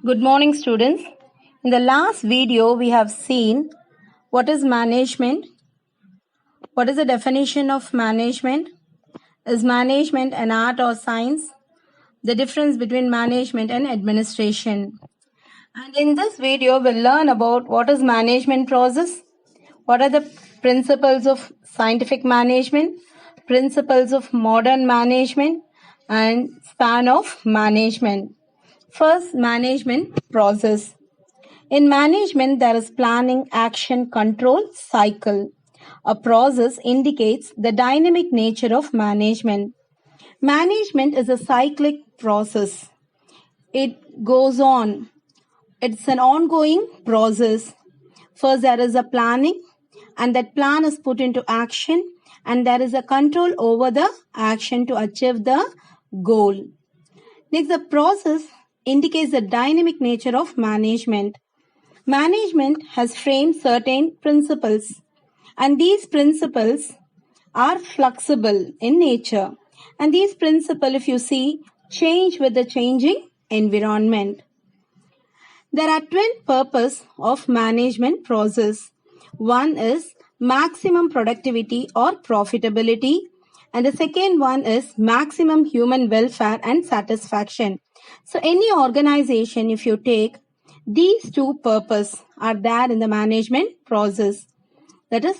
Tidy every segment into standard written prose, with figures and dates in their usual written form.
Good morning, students. In the last video, we have seen what is management, what is the definition of management, is management an art or science, the difference between management and administration. And in this video, we'll learn about what is management process, what are the principles of scientific management, principles of modern management, and span of management. First, management process. In management, there is planning, action, control, cycle. A process indicates the dynamic nature of management. Management is a cyclic process. It goes on. It's an ongoing process. First, there is a planning, and that plan is put into action, and there is a control over the action to achieve the goal. Next, the process indicates the dynamic nature of management. Management has framed certain principles, and these principles are flexible in nature. And these principles, if you see, change with the changing environment. There are twin purposes of management process. One is maximum productivity or profitability, and the second one is maximum human welfare and satisfaction. So any organization, if you take, these two purposes are there in the management process. That is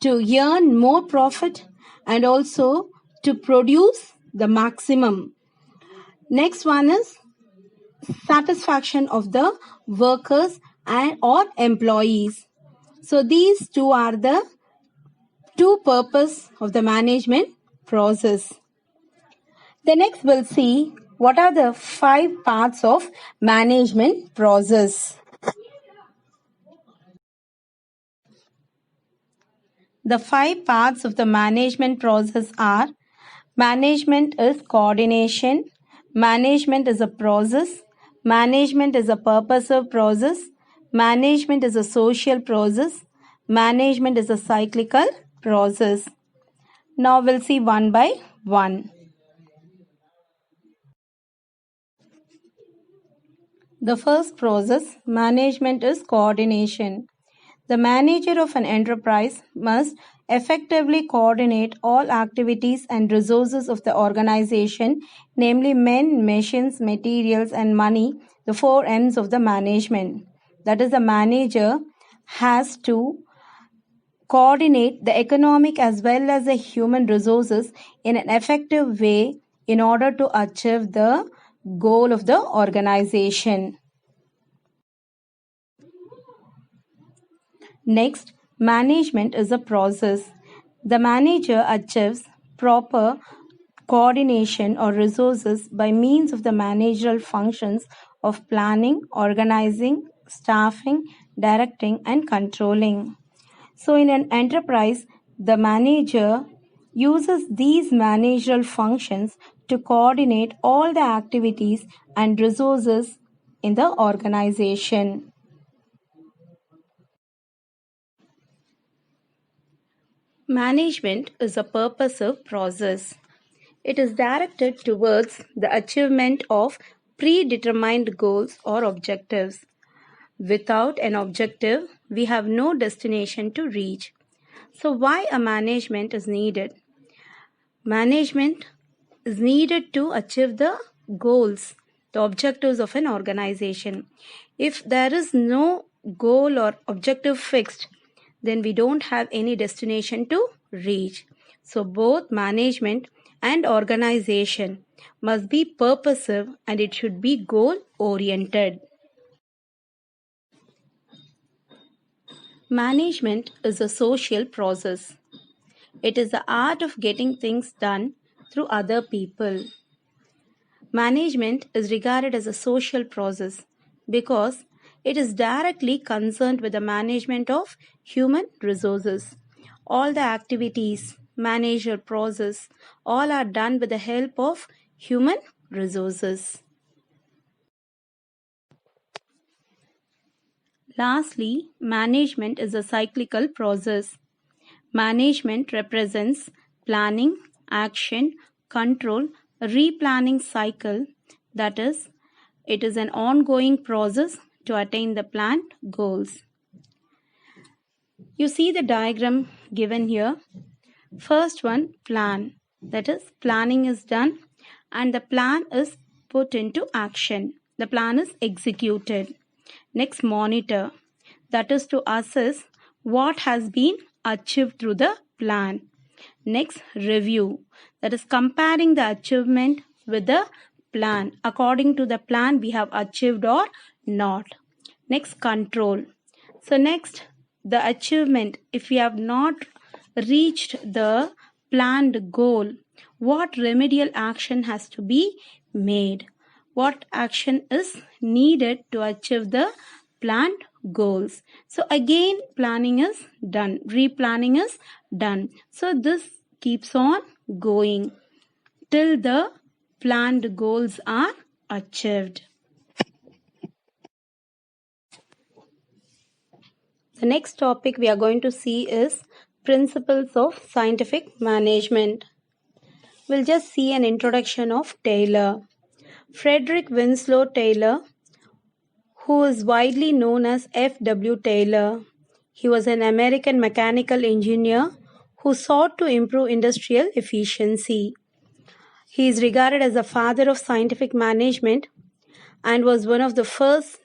to earn more profit and also to produce the maximum. Next one is satisfaction of the workers and or employees. So these two are the two purposes of the management process. The next we'll see what are the 5 parts of management process. The 5 parts of the management process are: management is coordination, management is a process, management is a purposive process, management is a social process, management is a cyclical process. Now we'll see one by one. The first process, management, is coordination. The manager of an enterprise must effectively coordinate all activities and resources of the organization, namely men, machines, materials, and money, the 4 M's of the management. That is, the manager has to coordinate the economic as well as the human resources in an effective way in order to achieve the goal of the organization. Next, management is a process. The manager achieves proper coordination or resources by means of the managerial functions of planning, organizing, staffing, directing, and controlling. So in an enterprise, the manager uses these managerial functions to coordinate all the activities and resources in the organization. Management is a purposive process. It is directed towards the achievement of predetermined goals or objectives. Without an objective, we have no destination to reach. So why a management is needed? Management is needed to achieve the goals, the objectives of an organization. If there is no goal or objective fixed, then we don't have any destination to reach. So both management and organization must be purposive and it should be goal oriented. Management is a social process. It is the art of getting things done through other people. Management is regarded as a social process because it is directly concerned with the management of human resources. All the activities, managerial process, all are done with the help of human resources. Lastly, management is a cyclical process. Management represents planning, action, control, replanning cycle. That is, It is an ongoing process to attain the planned goals. You see the diagram given here. First one, plan. That is, planning is done and the plan is put into action. The plan is executed. Next, monitor. That is to assess what has been achieved through the plan. Next, review. That is comparing the achievement with the plan. According to the plan, we have achieved or not. Next, control. So next, the achievement. If we have not reached the planned goal, what remedial action has to be made? What action is needed to achieve the planned goals? So again, planning is done. Replanning is done. So this keeps on going till the planned goals are achieved. The next topic we are going to see is principles of scientific management. We'll just see an introduction of Taylor. Frederick Winslow Taylor, who is widely known as F.W. Taylor. He was an American mechanical engineer who sought to improve industrial efficiency. He is regarded as the father of scientific management and was one of the first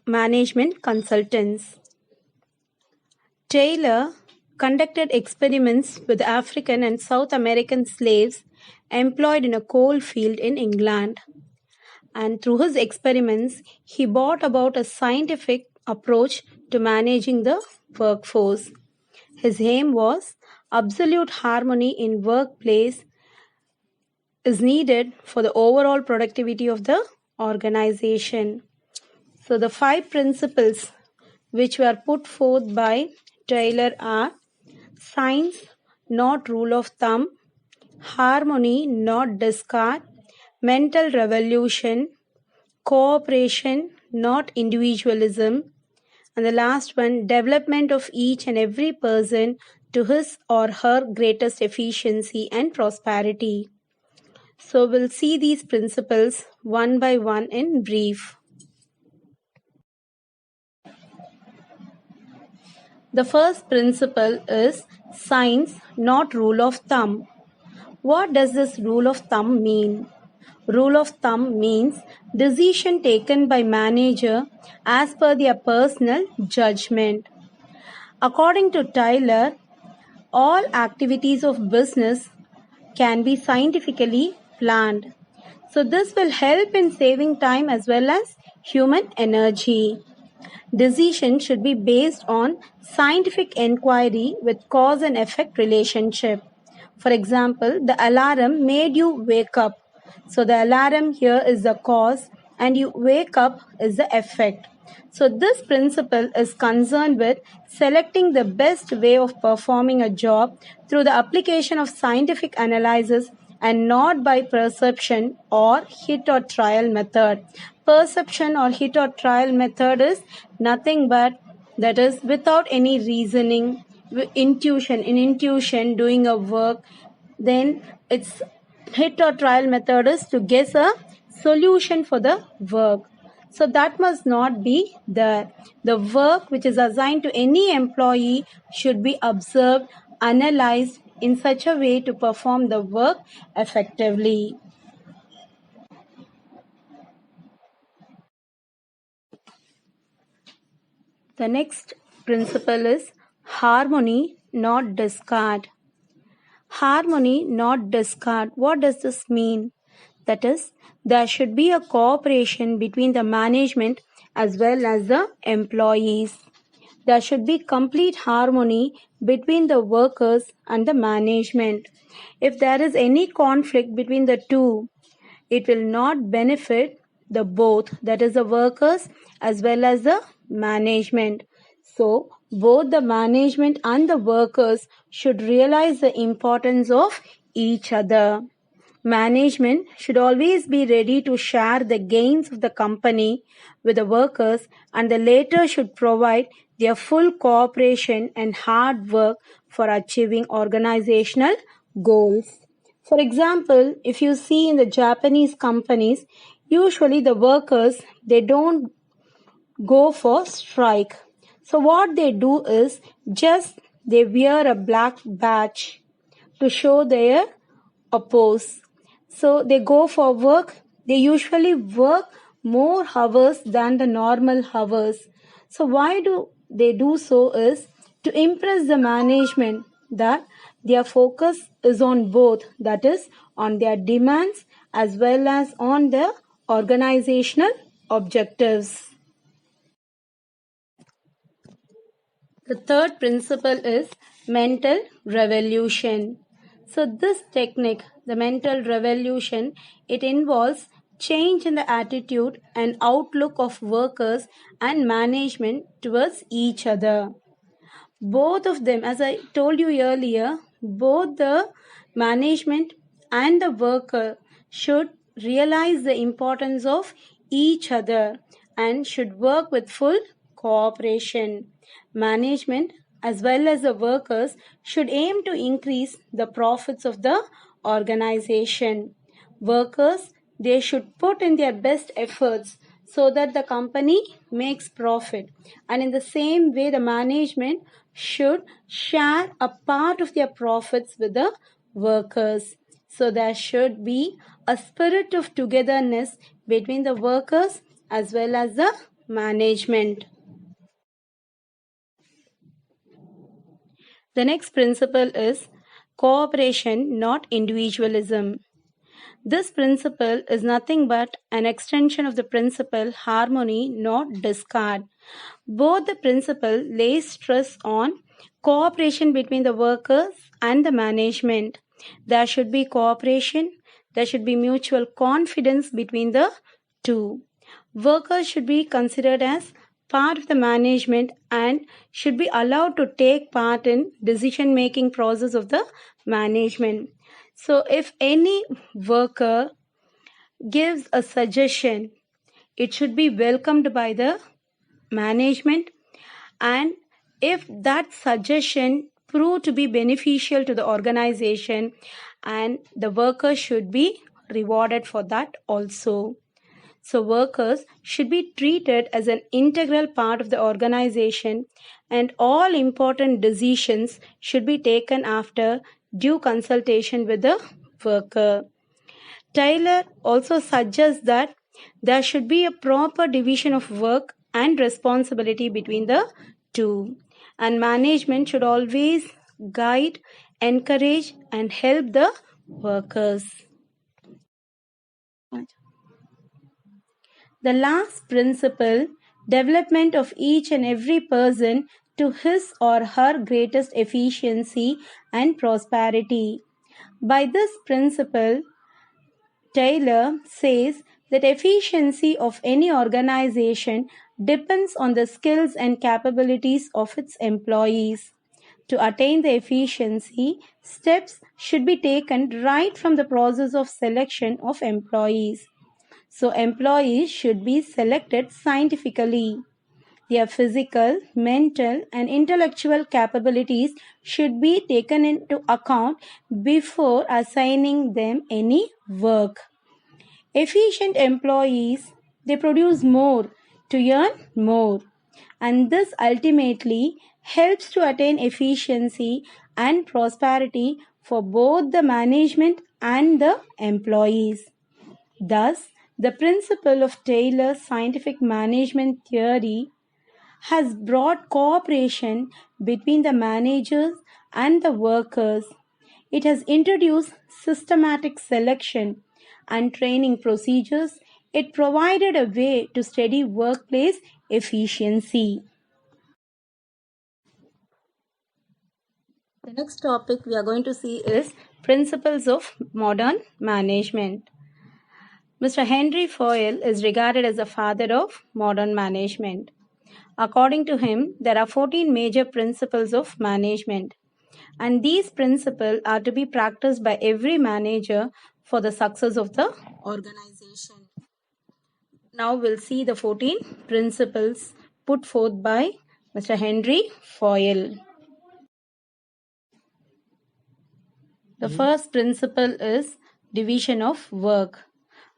management consultants. Taylor conducted experiments with African and South American slaves employed in a coal field in England. And through his experiments, he brought about a scientific approach to managing the workforce. His aim was absolute harmony in workplace is needed for the overall productivity of the organization. So the 5 principles which were put forth by Taylor are science, not rule of thumb, harmony, not discard, mental revolution, cooperation, not individualism, and the last one, development of each and every person to his or her greatest efficiency and prosperity. So we'll see these principles one by one in brief. The first principle is science, not rule of thumb. What does this rule of thumb mean? Rule of thumb means decision taken by manager as per their personal judgment. According to Taylor, all activities of business can be scientifically planned. So this will help in saving time as well as human energy. Decision should be based on scientific inquiry with cause and effect relationship. For example, the alarm made you wake up. So the alarm here is the cause and you wake up is the effect. So this principle is concerned with selecting the best way of performing a job through the application of scientific analysis and not by perception or hit or trial method. Perception or hit or trial method is nothing but that is without any reasoning, intuition. In intuition, doing a work, then it's hit or trial method is to guess a solution for the work. So that must not be there. The work which is assigned to any employee should be observed, analyzed in such a way to perform the work effectively. The next principle is harmony, not discard. Harmony, not discard. What does this mean? That is, there should be a cooperation between the management as well as the employees. There should be complete harmony between the workers and the management. If there is any conflict between the two, it will not benefit the both, that is the workers as well as the management. So both the management and the workers should realize the importance of each other. Management should always be ready to share the gains of the company with the workers, and the latter should provide their full cooperation and hard work for achieving organizational goals. For example, if you see in the Japanese companies, usually the workers, they don't go for strike. So what they do is just they wear a black badge to show their oppose. So they go for work. They usually work more hours than the normal hours. So why do they do so is to impress the management that their focus is on both, that is on their demands as well as on the organizational objectives. The third principle is mental revolution. So this technique, the mental revolution, it involves change in the attitude and outlook of workers and management towards each other. Both of them, as I told you earlier, both the management and the worker should realize the importance of each other and should work with full cooperation. Management as well as the workers should aim to increase the profits of the organization. Workers, they should put in their best efforts so that the company makes profit. And in the same way, the management should share a part of their profits with the workers. So there should be a spirit of togetherness between the workers as well as the management. The next principle is cooperation, not individualism. This principle is nothing but an extension of the principle harmony, not discard. Both the principle lays stress on cooperation between the workers and the management. There should be cooperation, there should be mutual confidence between the two. Workers should be considered as part of the management and should be allowed to take part in decision making process of the management. So if any worker gives a suggestion, it should be welcomed by the management, and if that suggestion prove to be beneficial to the organization, and the worker should be rewarded for that also. So workers should be treated as an integral part of the organization, and all important decisions should be taken after due consultation with the worker. Taylor also suggests that there should be a proper division of work and responsibility between the two, and management should always guide, encourage, and help the workers. The last principle, development of each and every person to his or her greatest efficiency and prosperity. By this principle, Taylor says that efficiency of any organization depends on the skills and capabilities of its employees. To attain the efficiency, steps should be taken right from the process of selection of employees. So employees should be selected scientifically. Their physical, mental, and intellectual capabilities should be taken into account before assigning them any work. Efficient employees, they produce more to earn more, and this ultimately helps to attain efficiency and prosperity for both the management and the employees. Thus, the principle of Taylor's scientific management theory has brought cooperation between the managers and the workers. It has introduced systematic selection and training procedures. It provided a way to study workplace efficiency. The next topic we are going to see is principles of modern management. Mr. Henry Fayol is regarded as the father of modern management. According to him, there are 14 major principles of management, and these principles are to be practiced by every manager for the success of the organization. Now we'll see the 14 principles put forth by Mr. Henry Fayol. The first principle is division of work.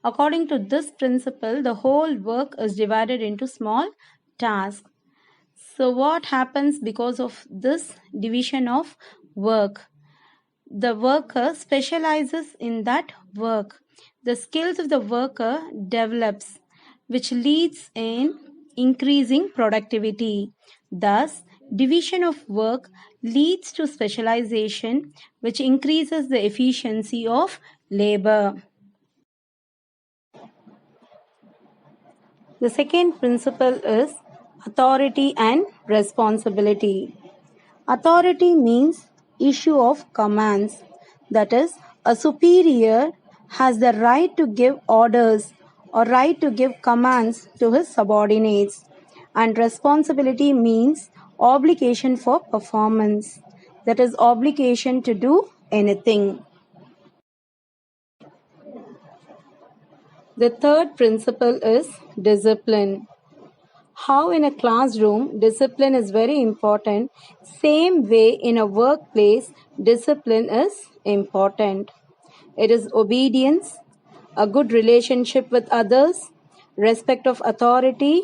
According to this principle, the whole work is divided into small tasks. So what happens because of this division of work? The worker specializes in that work. The skills of the worker develops, which leads in increasing productivity. Thus, division of work leads to specialization, which increases the efficiency of labor. The second principle is authority and responsibility. Authority means issue of commands. That is, a superior has the right to give orders or right to give commands to his subordinates. And responsibility means obligation for performance. That is, obligation to do anything. The third principle is discipline. How in a classroom discipline is very important, same way in a workplace discipline is important. It is obedience, a good relationship with others, respect of authority,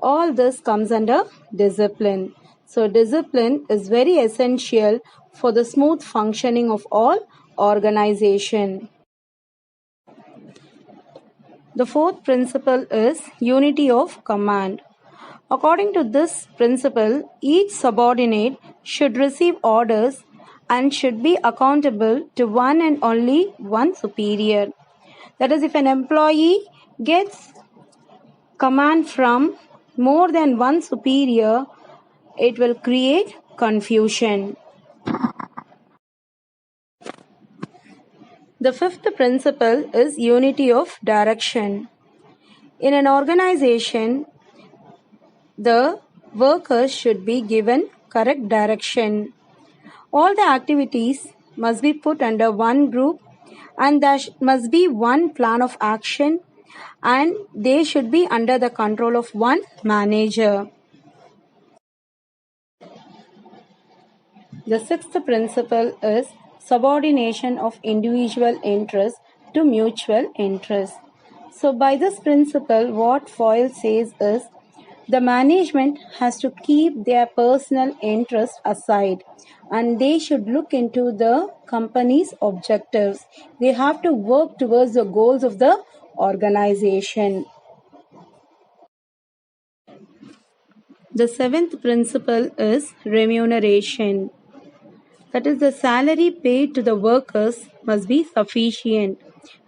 all this comes under discipline. So discipline is very essential for the smooth functioning of all organization. The fourth principle is unity of command. According to this principle, each subordinate should receive orders and should be accountable to one and only one superior. That is, if an employee gets command from more than one superior, it will create confusion. The fifth principle is unity of direction. In an organization, the workers should be given correct direction. All the activities must be put under one group and there must be one plan of action and they should be under the control of one manager. The sixth principle is subordination of individual interest to mutual interest. So by this principle, what Foyle says is the management has to keep their personal interest aside and they should look into the company's objectives. They have to work towards the goals of the organization. The seventh principle is remuneration. That is, the salary paid to the workers must be sufficient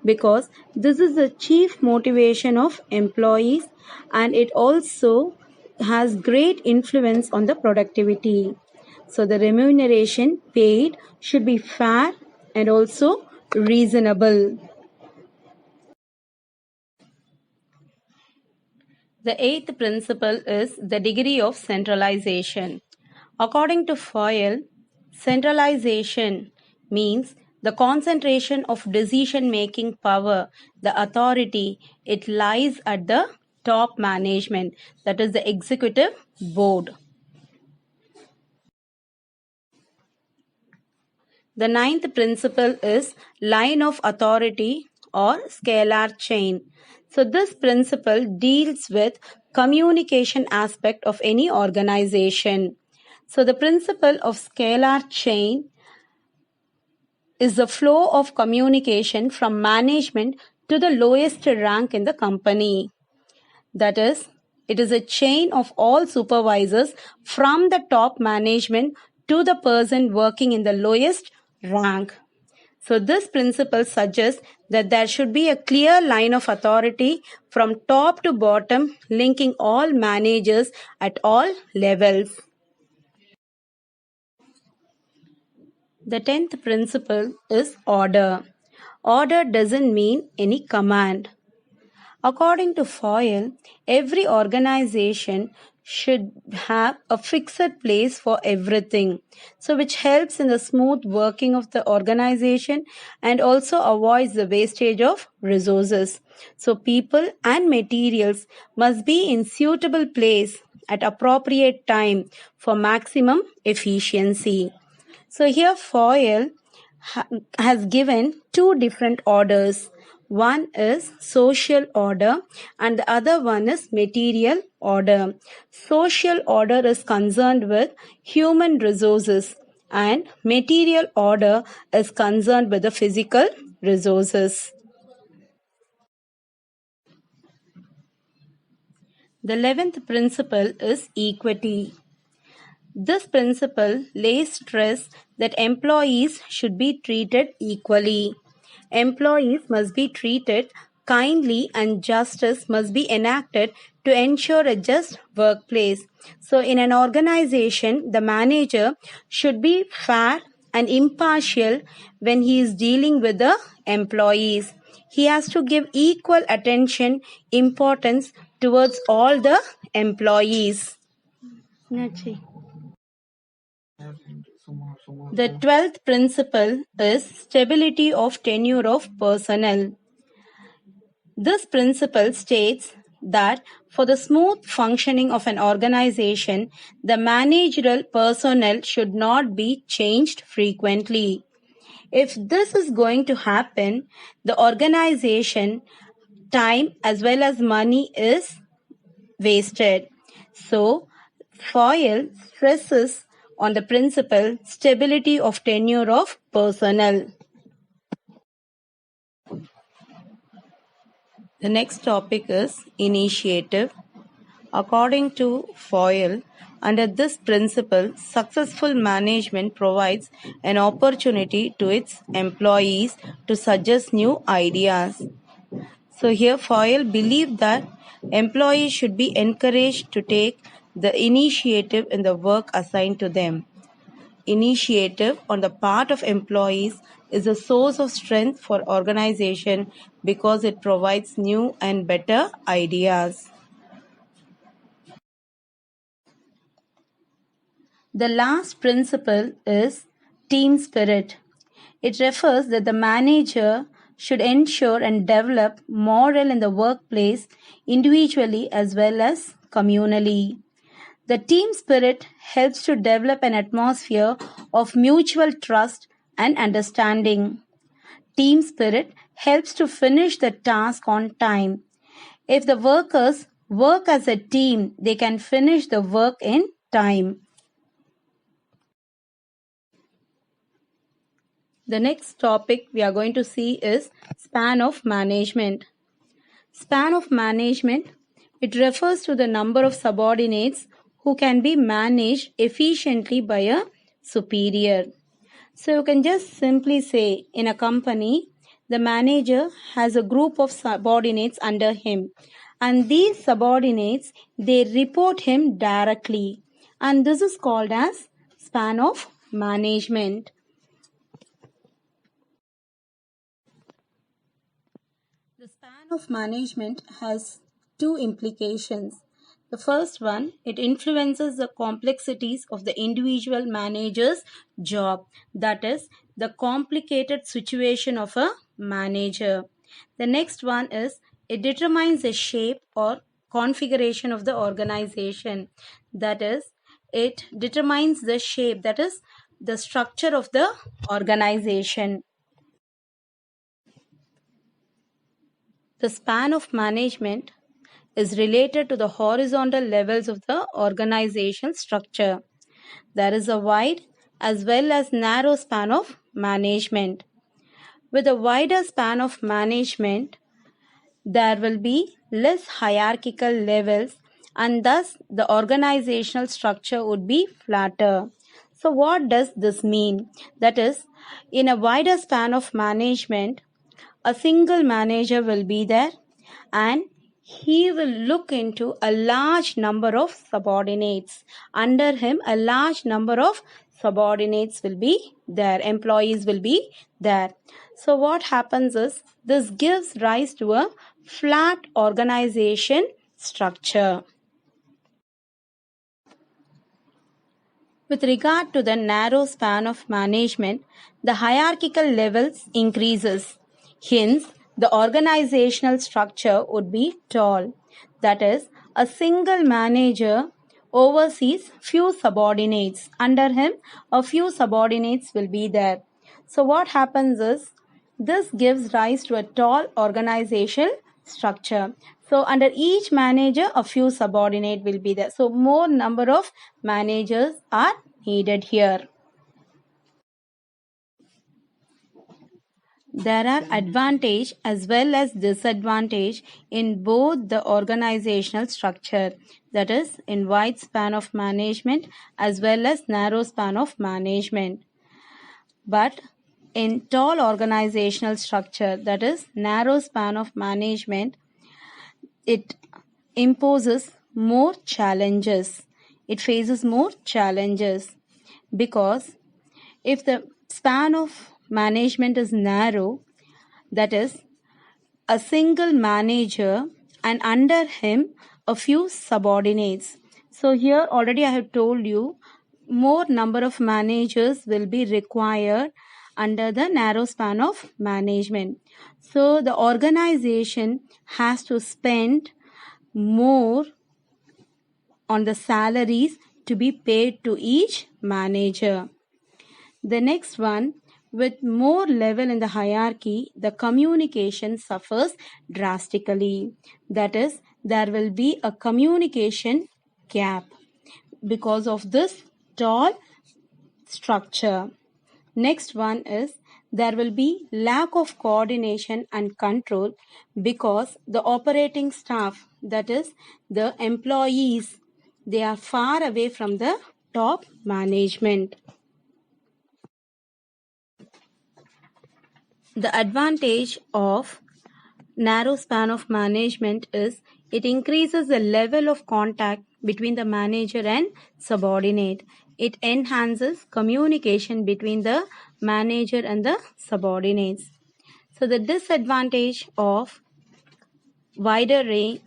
because this is the chief motivation of employees and it also has great influence on the productivity. So the remuneration paid should be fair and also reasonable. The eighth principle is the degree of centralization. According to Foyle, centralization means the concentration of decision-making power, the authority, it lies at the top management, that is the executive board. The ninth principle is line of authority or scalar chain. So this principle deals with communication aspect of any organization. So the principle of scalar chain is the flow of communication from management to the lowest rank in the company. That is, it is a chain of all supervisors from the top management to the person working in the lowest rank. So this principle suggests that there should be a clear line of authority from top to bottom linking all managers at all levels. The 10th principle is order. Order doesn't mean any command. According to Foyle, every organization should have a fixed place for everything, so which helps in the smooth working of the organization and also avoids the wastage of resources. So people and materials must be in suitable place at appropriate time for maximum efficiency. So here Foyle has given two different orders. One is social order and the other one is material order. Social order is concerned with human resources and material order is concerned with the physical resources. The 11th principle is equity. This principle lays stress that employees should be treated equally. Employees must be treated kindly and justice must be enacted to ensure a just workplace. So, in an organization, the manager should be fair and impartial when he is dealing with the employees. He has to give equal attention, importance towards all the employees. The 12th principle is stability of tenure of personnel. This principle states that for the smooth functioning of an organization, the managerial personnel should not be changed frequently. If this is going to happen, the organization time as well as money is wasted. So, FOIL stresses on the principle stability of tenure of personnel. The next topic is initiative. According to FOIL, under this principle, successful management provides an opportunity to its employees to suggest new ideas. So here FOIL believe that employees should be encouraged to take the initiative in the work assigned to them. Initiative on the part of employees is a source of strength for organization because it provides new and better ideas. The last principle is team spirit. It refers that the manager should ensure and develop morale in the workplace individually as well as communally. The team spirit helps to develop an atmosphere of mutual trust and understanding. Team spirit helps to finish the task on time. If the workers work as a team, they can finish the work in time. The next topic we are going to see is span of management. Span of management, it refers to the number of subordinates who can be managed efficiently by a superior. So you can just simply say in a company, the manager has a group of subordinates under him and these subordinates, they report him directly and this is called as span of management. The span of management has two implications. The first one, it influences the complexities of the individual manager's job, that is, the complicated situation of a manager. The next one is, it determines the shape or configuration of the organization, that is, it determines the shape, that is, the structure of the organization. The span of management is related to the horizontal levels of the organization structure. There is a wide as well as narrow span of management. With a wider span of management, there will be less hierarchical levels and thus the organizational structure would be flatter. So what does this mean? That is, in a wider span of management, a single manager will be there and he will look into a large number of subordinates. Under him, a large number of subordinates will be there, employees will be there. So what happens is, this gives rise to a flat organization structure. With regard to the narrow span of management, the hierarchical levels increases. Hence, the organizational structure would be tall. That is, a single manager oversees few subordinates. Under him, a few subordinates will be there. So what happens is this gives rise to a tall organizational structure. So under each manager, a few subordinate will be there. So more number of managers are needed here. There are advantage as well as disadvantage in both the organizational structure, that is in wide span of management as well as narrow span of management. But in tall organizational structure, that is narrow span of management, it imposes more challenges. It faces more challenges because if the span of management is narrow, that is a single manager and under him a few subordinates. So here already I have told you more number of managers will be required under the narrow span of management. So the organization has to spend more on the salaries to be paid to each manager. The next one, with more level in the hierarchy, the communication suffers drastically. That is, there will be a communication gap because of this tall structure. Next one is there will be lack of coordination and control because the operating staff, that is the employees, they are far away from the top management. The advantage of narrow span of management is it increases the level of contact between the manager and subordinate. It enhances communication between the manager and the subordinates. So the disadvantage of wider range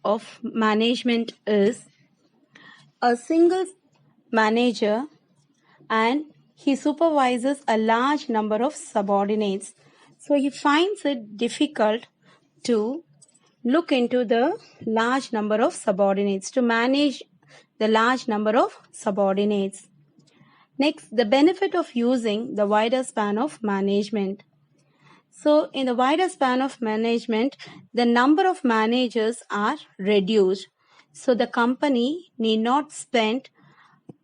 of management is a single manager and he supervises a large number of subordinates. So he finds it difficult to look into the large number of subordinates, to manage the large number of subordinates. Next, the benefit of using the wider span of management. So in the wider span of management, the number of managers are reduced. So the company need not spend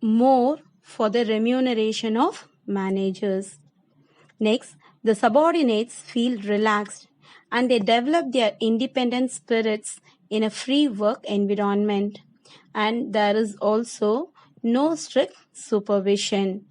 more for the remuneration of managers. Next, the subordinates feel relaxed and they develop their independent spirits in a free work environment. And there is also no strict supervision.